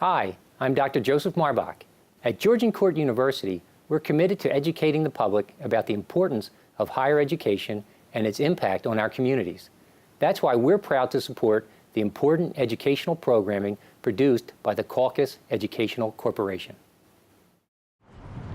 Hi, I'm Dr. Joseph Marbach. At Georgian Court University, we're committed to educating the public about the importance of higher education and its impact on our communities. That's why we're proud to support the important educational programming produced by the Caucus Educational Corporation.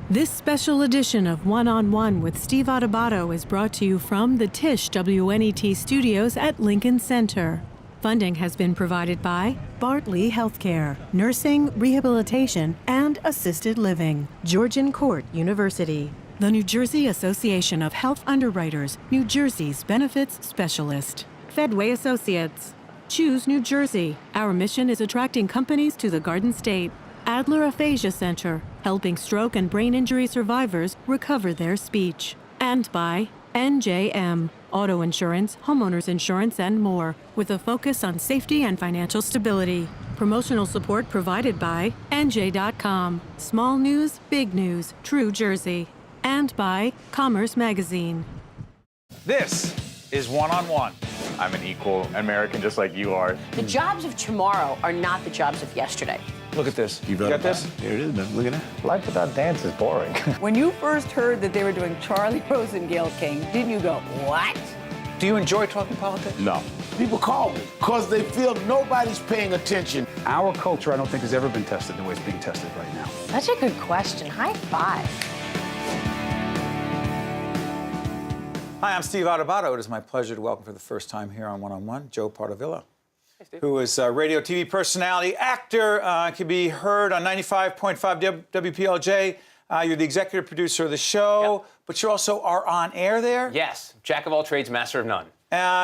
This special edition of One-on-One with Steve Adubato is brought to you from the Tisch WNET studios at Lincoln Center. Funding has been provided by Bartley Healthcare, Nursing, Rehabilitation, and Assisted Living, Georgian Court University, the New Jersey Association of Health Underwriters, New Jersey's benefits specialist, Fedway Associates, Choose New Jersey. Our mission is attracting companies to the Garden State. Adler Aphasia Center, helping stroke and brain injury survivors recover their speech. And by NJM, auto insurance, homeowners insurance, and more, with a focus on safety and financial stability. Promotional support provided by NJ.com, small news, big news, True Jersey. And by Commerce Magazine. This is One-on-One. I'm an equal American just like you are. The jobs of tomorrow are not the jobs of yesterday. Look at this. You got this? Here it is, man. Look at that. Life without dance is boring. When you first heard that they were doing Charlie Rose and Gayle King, didn't you go, what? Do you enjoy talking politics? No. People call me because they feel nobody's paying attention. Our culture, I don't think, has ever been tested the way it's being tested right now. Such a good question. High five. Hi, I'm Steve Adubato. It is my pleasure to welcome for the first time here on One-on-One, Joe Pardavilla, who is a radio, TV personality, actor, can be heard on 95.5 WPLJ. You're the executive producer of the show, but you also are on air there? Yes, jack of all trades, master of none.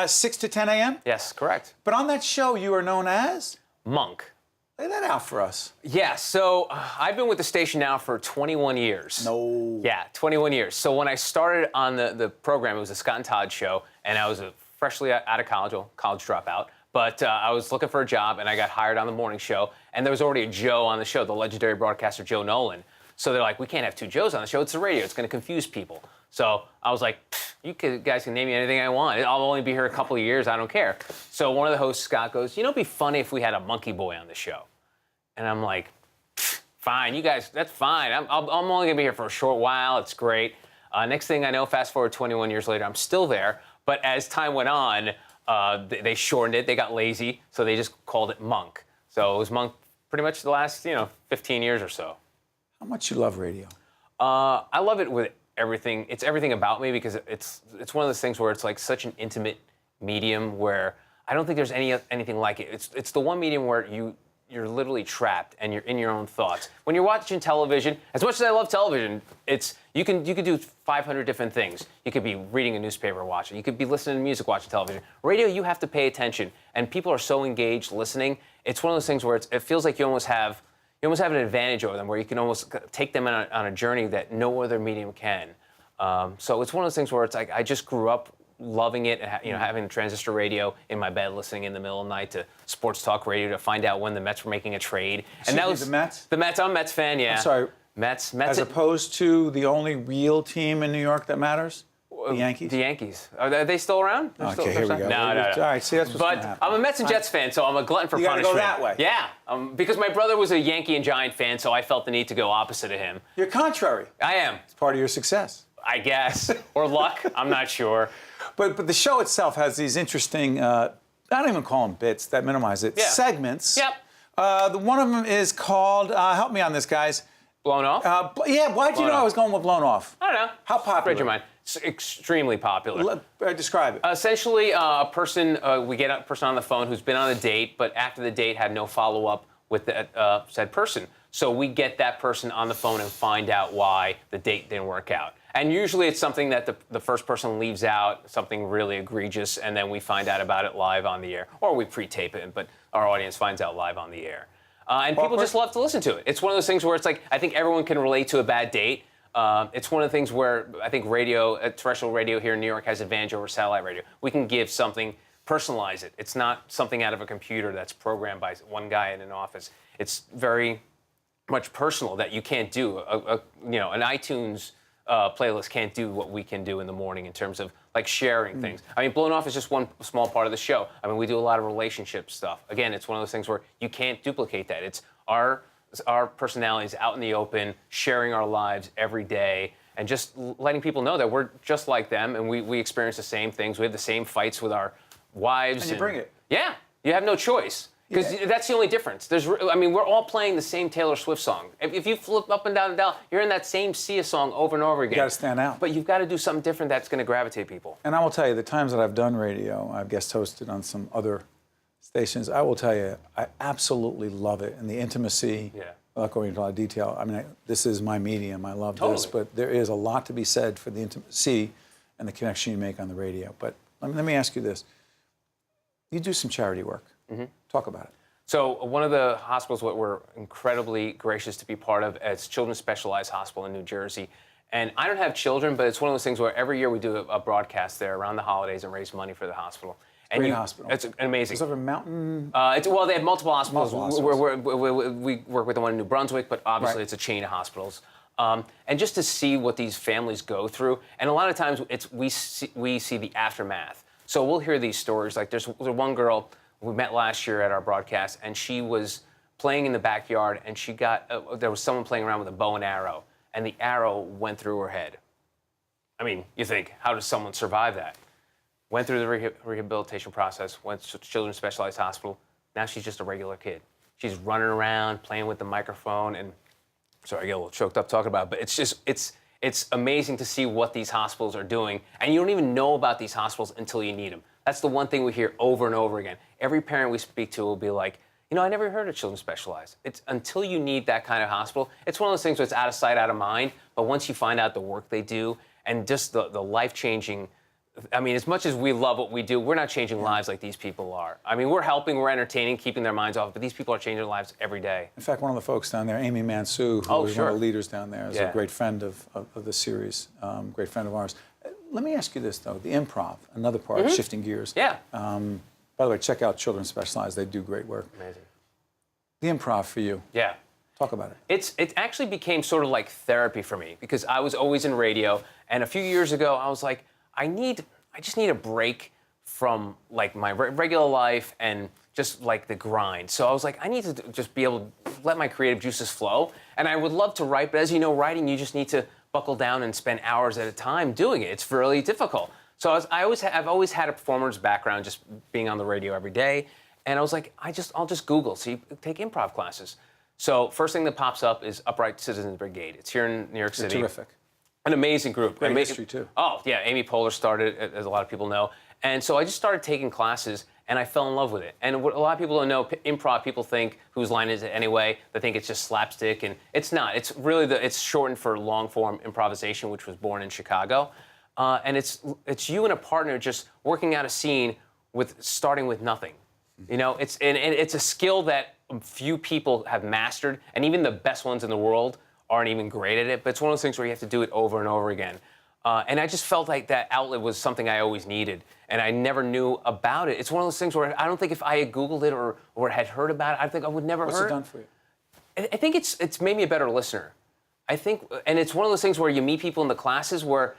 6 to 10 a.m.? Yes, correct. But on that show, you are known as? Monk. Lay that out for us. Yeah, so I've been with the station now for 21 years. No. Yeah, 21 years. So when I started on the program, it was a Scott and Todd show, and I was freshly out of college, well, college dropout. But I was looking for a job, and I got hired on the morning show, and there was already a Joe on the show, the legendary broadcaster Joe Nolan. So they're like, we can't have two Joes on the show. It's the radio. It's going to confuse people. So I was like, you guys can name me anything I want. I'll only be here a couple of years. I don't care. So one of the hosts, Scott, goes, you know, it'd be funny if we had a monkey boy on the show. And I'm like, fine, you guys, that's fine. I'm only going to be here for a short while. It's great. Next thing I know, fast forward 21 years later, I'm still there. But as time went on, they shortened it. They got lazy. So they just called it Monk. So it was Monk pretty much the last, 15 years or so. How much you love radio? I love it with everything. It's everything about me because it's one of those things where it's like such an intimate medium where I don't think there's anything like it. It's the one medium where you're literally trapped and you're in your own thoughts. When you're watching television, as much as I love television, you can do 500 different things. You could be reading a newspaper watching. You could be listening to music watching television. Radio, you have to pay attention, and people are so engaged listening. It's one of those things where it feels like you almost have an advantage over them, where you can almost take them on a journey that no other medium can. So it's one of those things where it's like I just grew up loving it, having the transistor radio in my bed, listening in the middle of the night to sports talk radio to find out when the Mets were making a trade. And that was the Mets? The Mets. I'm a Mets fan, yeah. I'm sorry. Mets. As opposed to the only real team in New York that matters? The Yankees? The Yankees. Are they still around? Okay, here we go. No. All right, see, that's what's But gonna happen. I'm a Mets and Jets fan, so I'm a glutton for you punishment. You gotta go that way. Yeah, because my brother was a Yankee and Giant fan, so I felt the need to go opposite of him. You're contrary. I am. It's part of your success. I guess. Or luck. I'm not sure. But the show itself has these interesting, I don't even call them bits, that minimize it, segments. Yep. One of them is called, help me on this, guys. Blown Off? Yeah, why'd you know I was going with Blown Off? I don't know. How popular? Read your mind. It's extremely popular. Describe it. Essentially, we get a person on the phone who's been on a date, but after the date had no follow-up with that said person. So we get that person on the phone and find out why the date didn't work out. And usually it's something that the first person leaves out, something really egregious, and then we find out about it live on the air. Or we pre-tape it, but our audience finds out live on the air. And people just love to listen to it. It's one of those things where it's like, I think everyone can relate to a bad date. It's one of the things where I think terrestrial radio here in New York has advantage over satellite radio. We can give something, personalize it. It's not something out of a computer that's programmed by one guy in an office. It's very much personal that you can't do. An iTunes playlist can't do what we can do in the morning in terms of like sharing things. I mean, Blown Off is just one small part of the show. I mean, we do a lot of relationship stuff. Again, it's one of those things where you can't duplicate that. It's our personalities out in the open, sharing our lives every day, and just letting people know that we're just like them, and we experience the same things. We have the same fights with our wives. And you bring it. Yeah, you have no choice. Because that's the only difference. I mean, we're all playing the same Taylor Swift song. If you flip up and down, you're in that same Sia song over and over again. You got to stand out. But you've got to do something different that's going to gravitate people. And I will tell you, the times that I've done radio, I've guest hosted on some other stations, I will tell you, I absolutely love it. And the intimacy, without going into a lot of detail, I mean, this is my medium, I love this, but there is a lot to be said for the intimacy and the connection you make on the radio. But let me ask you this. You do some charity work. Talk about it. So one of the hospitals that we're incredibly gracious to be part of is Children's Specialized Hospital in New Jersey. And I don't have children, but it's one of those things where every year we do a broadcast there around the holidays and raise money for the hospital. And Great hospital. It's amazing. Is it a mountain? Well, they have multiple hospitals. Multiple We work with the one in New Brunswick, but obviously it's a chain of hospitals. And just to see what these families go through, and a lot of times we see the aftermath. So we'll hear these stories. Like there's one girl we met last year at our broadcast, and she was playing in the backyard, and she got there was someone playing around with a bow and arrow, and the arrow went through her head. I mean, you think, how does someone survive that? Went through the rehabilitation process, went to Children's Specialized Hospital. Now she's just a regular kid. She's running around, playing with the microphone, and sorry, I get a little choked up talking about it, but it's amazing to see what these hospitals are doing, and you don't even know about these hospitals until you need them. That's the one thing we hear over and over again. Every parent we speak to will be like, you know, I never heard of Children's Specialized. It's until you need that kind of hospital. It's one of those things where it's out of sight, out of mind, but once you find out the work they do and just the life-changing, I mean, as much as we love what we do, we're not changing lives like these people are. I mean, we're helping, we're entertaining, keeping their minds off, but these people are changing their lives every day. In fact, one of the folks down there, Amy Mansue, who is one of the leaders down there, is a great friend of the series, great friend of ours. Let me ask you this, though. The improv, another part, shifting gears. Yeah. By the way, check out Children's Specialized. They do great work. Amazing. The improv for you. Yeah. Talk about it. It actually became sort of like therapy for me because I was always in radio, and a few years ago, I was like, I just need a break from like my regular life and just like the grind. So I was like, I need to just be able to let my creative juices flow. And I would love to write, but as you know, writing, you just need to buckle down and spend hours at a time doing it. It's really difficult. So I've always had a performer's background, just being on the radio every day. And I was like, I'll just Google, take improv classes. So first thing that pops up is Upright Citizens Brigade. It's here in New York City. Terrific. An amazing group. Great history, too. Oh, yeah. Amy Poehler started, as a lot of people know. And so I just started taking classes, and I fell in love with it. And what a lot of people don't know, improv, people think, whose line is it anyway? They think it's just slapstick, and it's not. It's really, it's shortened for long-form improvisation, which was born in Chicago. And it's you and a partner just working out a scene starting with nothing. You know, it's a skill that few people have mastered, and even the best ones in the world aren't even great at it, but it's one of those things where you have to do it over and over again. And I just felt like that outlet was something I always needed, and I never knew about it. It's one of those things where I don't think if I had Googled it or had heard about it, I think I would never heard. What's it done for you? I think it's made me a better listener. I think, and it's one of those things where you meet people in the classes where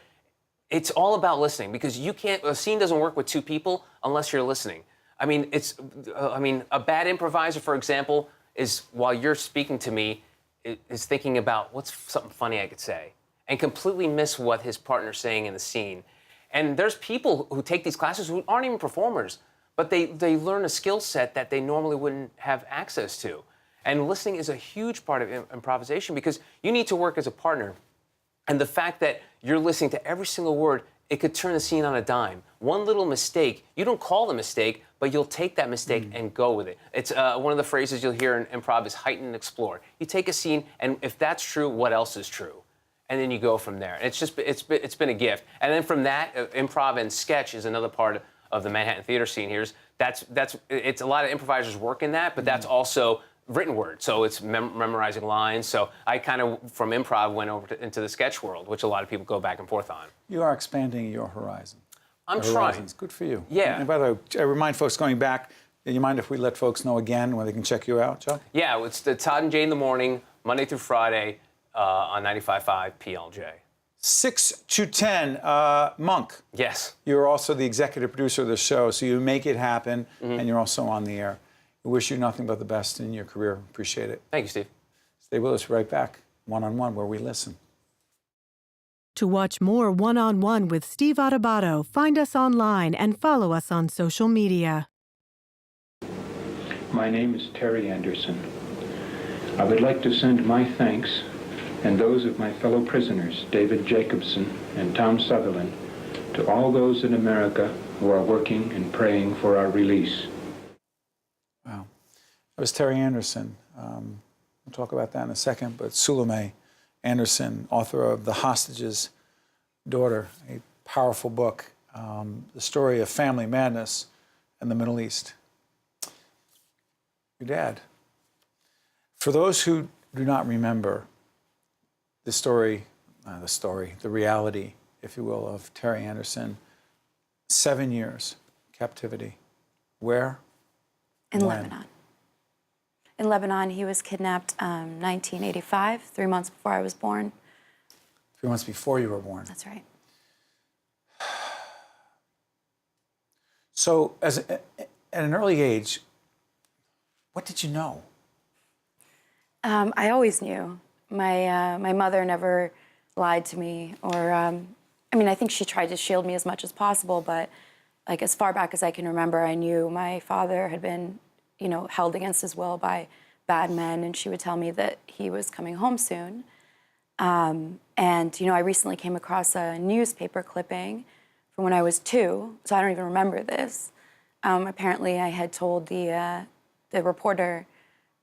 it's all about listening, because a scene doesn't work with two people unless you're listening. I mean, a bad improviser, for example, is while you're speaking to me, is thinking about what's something funny I could say and completely miss what his partner's saying in the scene. And there's people who take these classes who aren't even performers, but they learn a skill set that they normally wouldn't have access to. And listening is a huge part of improvisation because you need to work as a partner. And the fact that you're listening to every single word, it could turn the scene on a dime. One little mistake, you don't call the mistake, but you'll take that mistake and go with it. It's one of the phrases you'll hear in improv is heighten and explore. You take a scene, and if that's true, what else is true? And then you go from there. And it's been a gift. And then from that, improv and sketch is another part of the Manhattan theater scene here. It's a lot of improvisers work in that, but that's also written word. So it's memorizing lines. So I kind of, from improv, went over into the sketch world, which a lot of people go back and forth on. You are expanding your horizon. I'm trying. It's good for you. Yeah. And by the way, I remind folks going back, do you mind if we let folks know again where they can check you out, Jacques? Yeah, it's the Todd and Jayde in the morning, Monday through Friday on 95.5 PLJ. 6 to 10, Monk. Yes. You're also the executive producer of the show, so you make it happen, and you're also on the air. We wish you nothing but the best in your career. Appreciate it. Thank you, Steve. Stay with us right back, one-on-one, where we listen. To watch more One-on-One with Steve Adubato, find us online and follow us on social media. My name is Terry Anderson. I would like to send my thanks and those of my fellow prisoners, David Jacobson and Tom Sutherland, to all those in America who are working and praying for our release. Wow. That was Terry Anderson. We'll talk about that in a second, but Sulome Anderson, author of The Hostage's Daughter, a powerful book, the story of family madness in the Middle East. Your dad. For those who do not remember the reality, if you will, of Terry Anderson, 7 years captivity. Where? In When? Lebanon. In Lebanon, he was kidnapped 1985, 3 months before I was born. 3 months before you were born. That's right. So, at an early age, what did you know? I always knew. My mother never lied to me, or I think she tried to shield me as much as possible. But like as far back as I can remember, I knew my father had been, held against his will by bad men, and she would tell me that he was coming home soon. And I recently came across a newspaper clipping from when I was 2, so I don't even remember this. Apparently, I had told the reporter.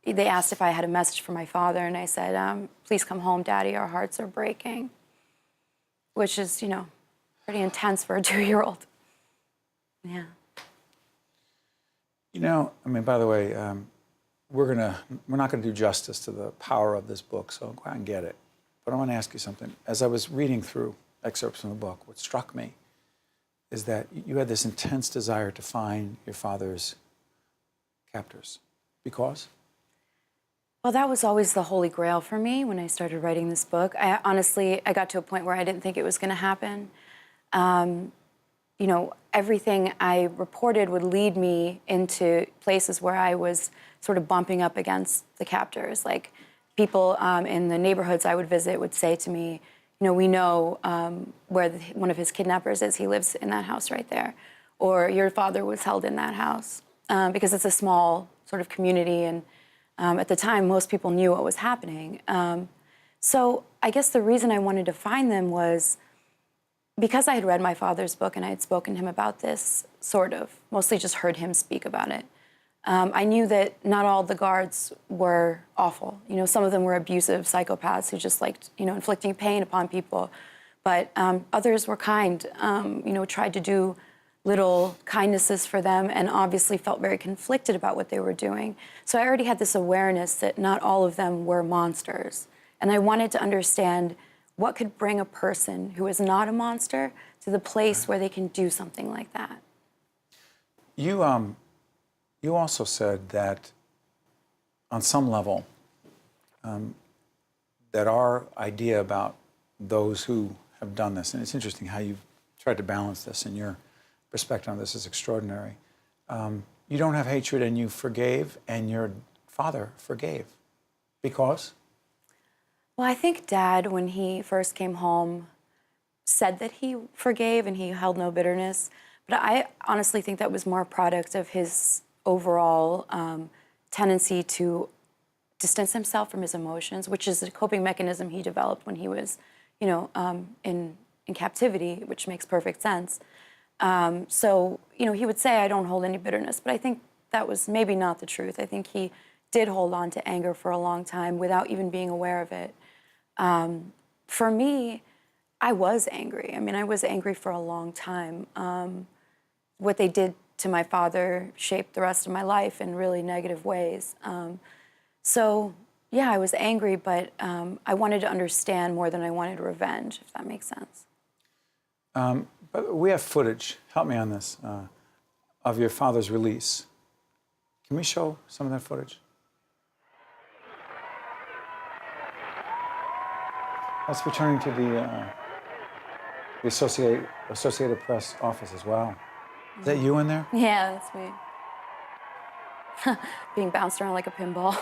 They asked if I had a message for my father, and I said, please come home, Daddy, our hearts are breaking, which is, pretty intense for a 2-year-old. Yeah. By the way, we're not gonna do justice to the power of this book, so go out and get it. But I want to ask you something. As I was reading through excerpts from the book, what struck me is that you had this intense desire to find your father's captors. Because? Well, that was always the holy grail for me when I started writing this book. I got to a point where I didn't think it was going to happen. Everything I reported would lead me into places where I was sort of bumping up against the captors. Like people in the neighborhoods I would visit would say to me, we know where one of his kidnappers is. He lives in that house right there. Or your father was held in that house. Because it's a small sort of community, and at the time, most people knew what was happening. So I guess the reason I wanted to find them was because I had read my father's book and I had spoken to him about this, mostly just heard him speak about it. I knew that not all the guards were awful. Some of them were abusive psychopaths who just liked, inflicting pain upon people. But others were kind, tried to do little kindnesses for them, and obviously felt very conflicted about what they were doing. So I already had this awareness that not all of them were monsters. And I wanted to understand what could bring a person who is not a monster to the place where they can do something like that. You also said that on some level, that our idea about those who have done this, and it's interesting how you've tried to balance this in your perspective on this is extraordinary. You don't have hatred, and you forgave, and your father forgave. Because? Well, I think Dad, when he first came home, said that he forgave and he held no bitterness. But I honestly think that was more a product of his overall tendency to distance himself from his emotions, which is a coping mechanism he developed when he was, in captivity, which makes perfect sense. So, he would say, I don't hold any bitterness, but I think that was maybe not the truth. I think he did hold on to anger for a long time without even being aware of it. For me, I was angry. I was angry for a long time. What they did to my father shaped the rest of my life in really negative ways. So, yeah, I was angry, but I wanted to understand more than I wanted revenge, if that makes sense. But we have footage, help me on this, of your father's release. Can we show some of that footage? That's returning to the Associated Press offices. Wow. Is that you in there? Yeah, that's me. Being bounced around like a pinball.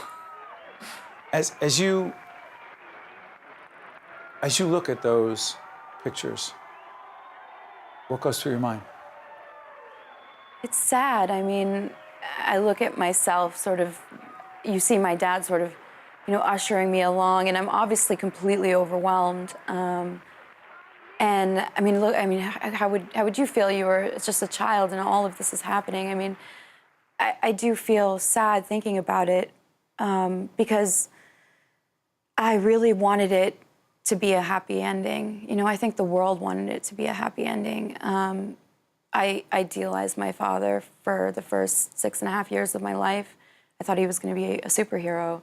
As you look at those pictures, what goes through your mind? It's sad. I mean, I look at myself sort of, you see my dad sort of, ushering me along, and I'm obviously completely overwhelmed. And I mean, look, how would you feel? You were just a child and all of this is happening. I mean, I do feel sad thinking about it because I really wanted it to be a happy ending. I think the world wanted it to be a happy ending. I idealized my father for the first 6.5 years of my life. I thought he was going to be a superhero.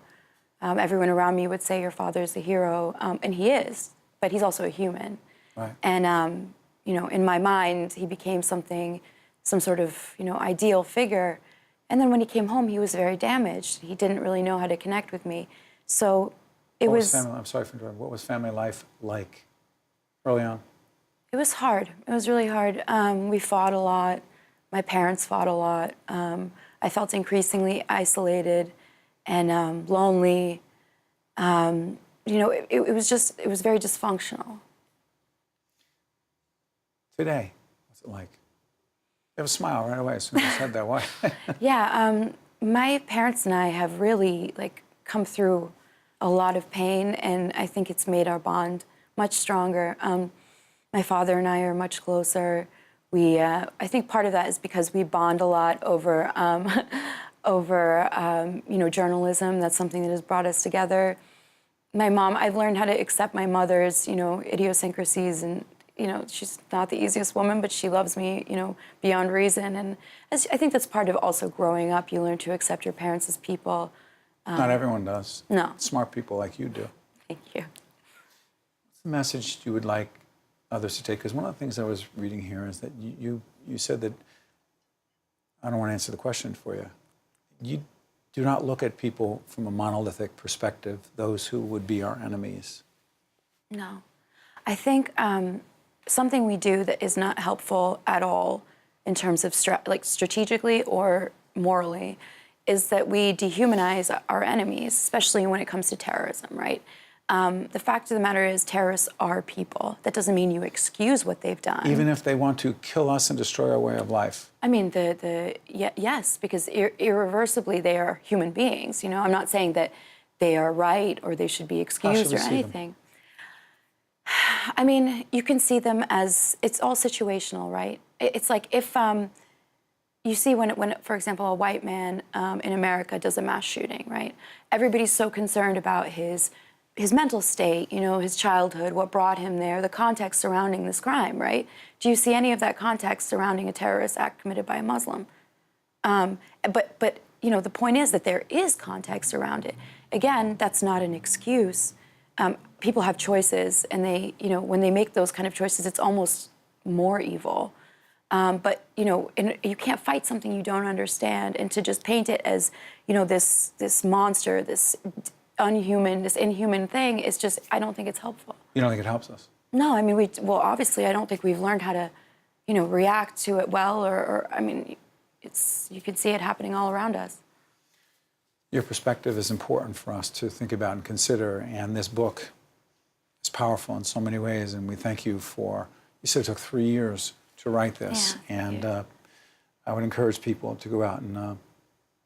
Everyone around me would say, your father's a hero, and he is, but he's also a human. Right. And, in my mind, he became some sort of, ideal figure. And then when he came home, he was very damaged. He didn't really know how to connect with me. So I'm sorry for interrupting. What was family life like early on? It was hard. It was really hard. We fought a lot. My parents fought a lot. I felt increasingly isolated and lonely. It was very dysfunctional. Today, what's it like? You have a smile right away as soon as you said that. Why? Yeah, my parents and I have really come through a lot of pain, and I think it's made our bond much stronger. My father and I are much closer. I think part of that is because we bond a lot over journalism. That's something that has brought us together. My mom, I've learned how to accept my mother's, idiosyncrasies, and she's not the easiest woman, but she loves me, beyond reason. And I think that's part of also growing up. You learn to accept your parents as people. Not everyone does. No. Smart people like you do. Thank you. What's the message you would like others to take? Because one of the things I was reading here is that you said that, I don't want to answer the question for you. You do not look at people from a monolithic perspective, those who would be our enemies. No. I think something we do that is not helpful at all in terms of strategically or morally is that we dehumanize our enemies, especially when it comes to terrorism, right? The fact of the matter is terrorists are people. That doesn't mean you excuse what they've done. Even if they want to kill us and destroy our way of life. I mean, yes, because irreversibly they are human beings. I'm not saying that they are right or they should be excused or anything. I mean, you can see them as, it's all situational, right? It's like if you see when, for example, a white man in America does a mass shooting, right? Everybody's so concerned about his mental state, his childhood, what brought him there, the context surrounding this crime, right? Do you see any of that context surrounding a terrorist act committed by a Muslim? But the point is that there is context around it. Again, that's not an excuse. People have choices, and they, when they make those kind of choices, it's almost more evil. But you can't fight something you don't understand, and to just paint it as, this monster, this inhuman thing is just, I don't think it's helpful. You don't think it helps us? No, I mean, obviously, I don't think we've learned how to, react to it well, or I mean, you can see it happening all around us. Your perspective is important for us to think about and consider, and this book is powerful in so many ways, and we thank you for, you said it took 3 years to write this, and I would encourage people to go out and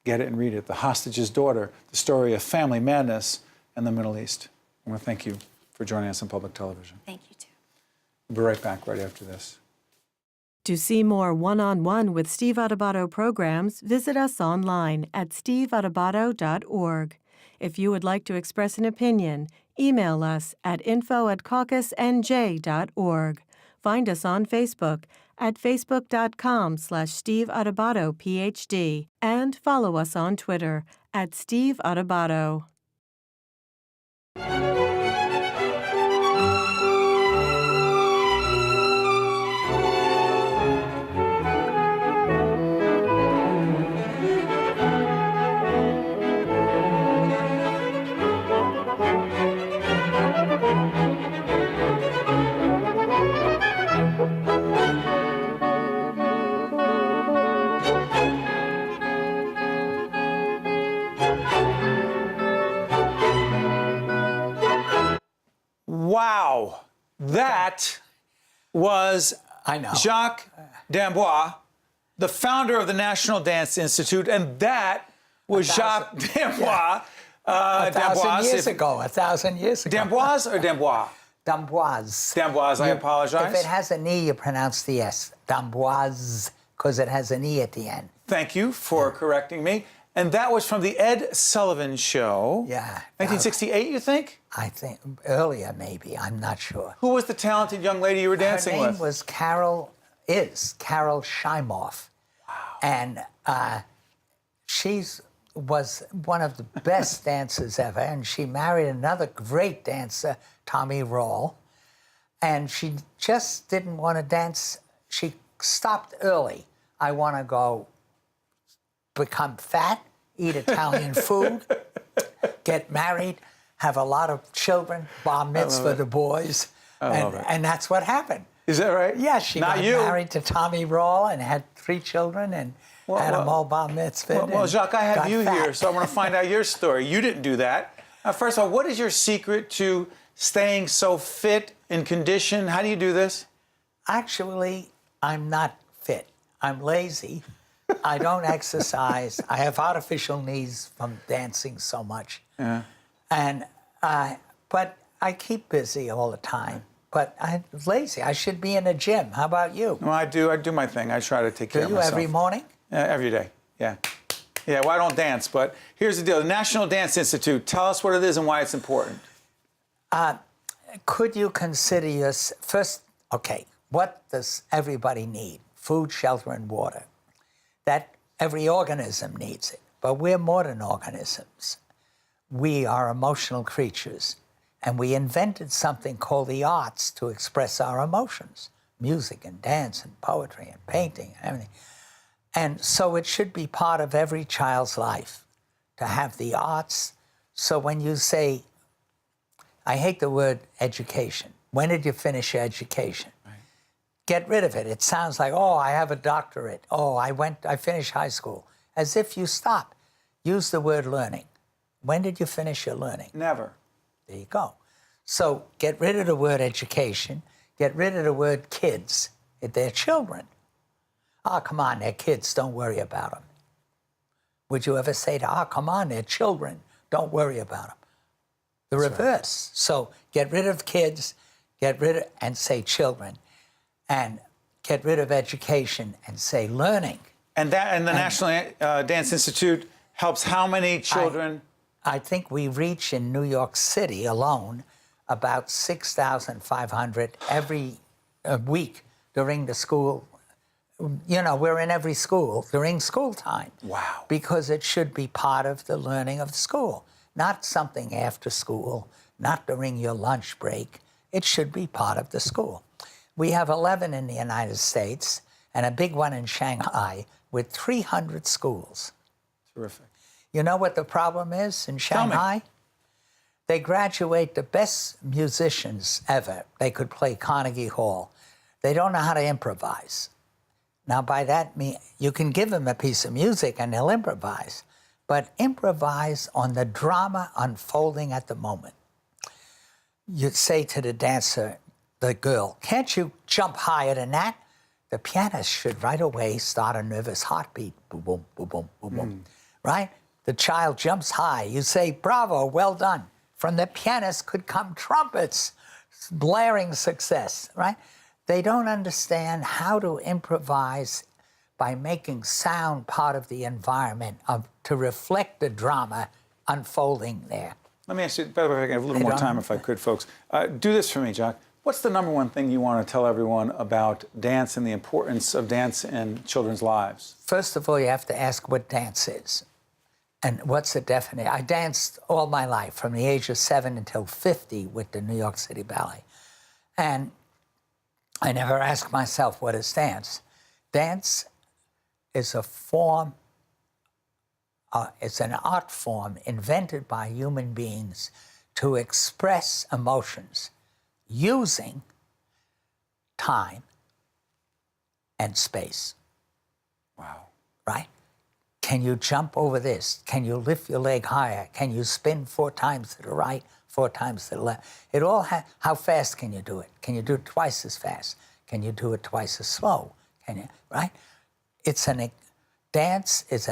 get it and read it. The Hostage's Daughter, the story of family madness in the Middle East. I want to thank you for joining us on public television. Thank you, too. We'll be right back right after this. To see more one-on-one with Steve Adubato programs, visit us online at steveadubato.org. If you would like to express an opinion, email us at info@caucusnj.org. Find us on Facebook at facebook.com/Steve Adubato PhD, and follow us on Twitter at Steve Adubato. Wow. That was Jacques d'Amboise, the founder of the National Dance Institute, and that was Jacques d'Amboise. 1,000 years ago. 1,000 years ago. d'Amboise or d'Amboise? D'Amboise. D'Amboise, I apologize. If it has an E, you pronounce the S. D'Amboise, because it has an E at the end. Thank you for correcting me. And that was from the Ed Sullivan Show. Yeah. 1968, you think? I think earlier, maybe. I'm not sure. Who was the talented young lady you were dancing with? Her name was Carol Scheimoff. Wow. And she was one of the best dancers ever. And she married another great dancer, Tommy Rawle. And she just didn't want to dance. She stopped early. I want to go become fat, eat Italian food, get married, have a lot of children, bar mitzvah the boys, and that's what happened. Is that right? Yeah, she got married to Tommy Rawle and had 3 children and had them all bar mitzvah. Well, Jacques, I have you here, so I want to find out your story. You didn't do that. First of all, what is your secret to staying so fit and conditioned? How do you do this? Actually, I'm not fit. I'm lazy. I don't exercise. I have artificial knees from dancing so much. Yeah. And but I keep busy all the time. But I'm lazy. I should be in a gym. How about you? Well, I do my thing. I try to take care of myself. Do you every morning? Every day. Yeah. Yeah. Well, I don't dance, but here's the deal: the National Dance Institute. Tell us what it is and why it's important. Could you consider first? Okay. What does everybody need? Food, shelter, and water. That every organism needs it, but we're modern organisms. We are emotional creatures, and we invented something called the arts to express our emotions, music and dance and poetry and painting and everything. And so it should be part of every child's life to have the arts. So when you say, I hate the word education. When did you finish your education? Get rid of it. It sounds like, oh, I have a doctorate. Oh, I finished high school. As if you stop. Use the word learning. When did you finish your learning? Never. There you go. So get rid of the word education. Get rid of the word kids. They're children. Oh, come on, they're kids. Don't worry about them. Would you ever say to, come on, they're children. Don't worry about them. The reverse. So get rid of kids, and say children. And get rid of education and say learning. And the National Dance Institute helps how many children? I think we reach in New York City alone about 6,500 every week during the school. You know, we're in every school during school time. Wow. Because it should be part of the learning of the school, not something after school, not during your lunch break. It should be part of the school. We have 11 in the United States and a big one in Shanghai with 300 schools. Terrific. You know what the problem is in Shanghai? They graduate the best musicians ever. They could play Carnegie Hall. They don't know how to improvise. Now, by that, you can give them a piece of music and they'll improvise, but improvise on the drama unfolding at the moment. You'd say to the dancer, the girl, can't you jump higher than that? The pianist should right away start a nervous heartbeat. Boom, boom, boom, boom, boom, boom. Right? The child jumps high. You say, bravo, well done. From the pianist could come trumpets, blaring success, right? They don't understand how to improvise by making sound part of the environment to reflect the drama unfolding there. Let me ask you, by the way, if I can have a little more time if I could, folks. Do this for me, Jacques. What's the number one thing you want to tell everyone about dance and the importance of dance in children's lives? First of all, you have to ask what dance is. And what's the definition? I danced all my life, from the age of 7 until 50 with the New York City Ballet. And I never asked myself, what is dance? Dance is a form, it's an art form invented by human beings to express emotions using time and space. Wow. Right? Can you jump over this? Can you lift your leg higher? Can you spin 4 times to the right, 4 times to the left? It all how fast can you do it? Can you do it twice as fast? Can you do it twice as slow? Can you, right? Dance is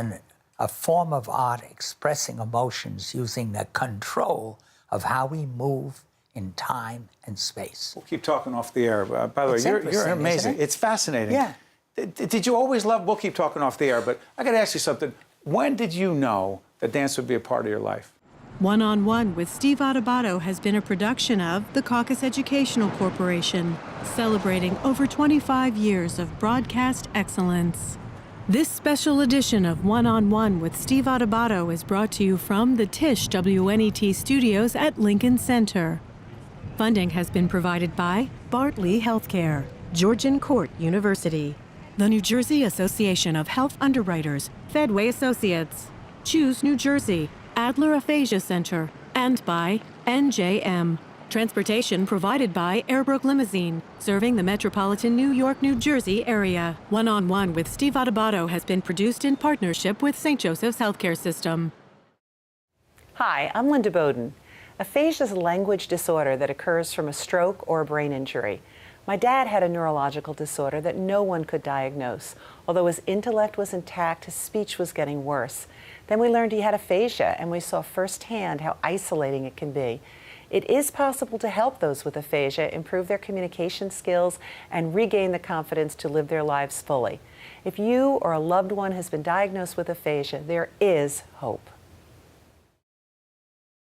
a form of art expressing emotions using the control of how we move in time and space. We'll keep talking off the air. By the way, you're amazing. Isn't it? It's fascinating. Yeah. Did you always love, we'll keep talking off the air, but I got to ask you something. When did you know that dance would be a part of your life? One on One with Steve Adubato has been a production of the Caucus Educational Corporation, celebrating over 25 years of broadcast excellence. This special edition of One on One with Steve Adubato is brought to you from the Tisch WNET studios at Lincoln Center. Funding has been provided by Bartley Healthcare, Georgian Court University, the New Jersey Association of Health Underwriters, Fedway Associates, Choose New Jersey, Adler Aphasia Center, and by NJM. Transportation provided by Airbrook Limousine, serving the metropolitan New York, New Jersey area. One on One with Steve Adubato has been produced in partnership with St. Joseph's Healthcare System. Hi, I'm Linda Bowden. Aphasia is a language disorder that occurs from a stroke or a brain injury. My dad had a neurological disorder that no one could diagnose. Although his intellect was intact, his speech was getting worse. Then we learned he had aphasia, and we saw firsthand how isolating it can be. It is possible to help those with aphasia improve their communication skills and regain the confidence to live their lives fully. If you or a loved one has been diagnosed with aphasia, there is hope.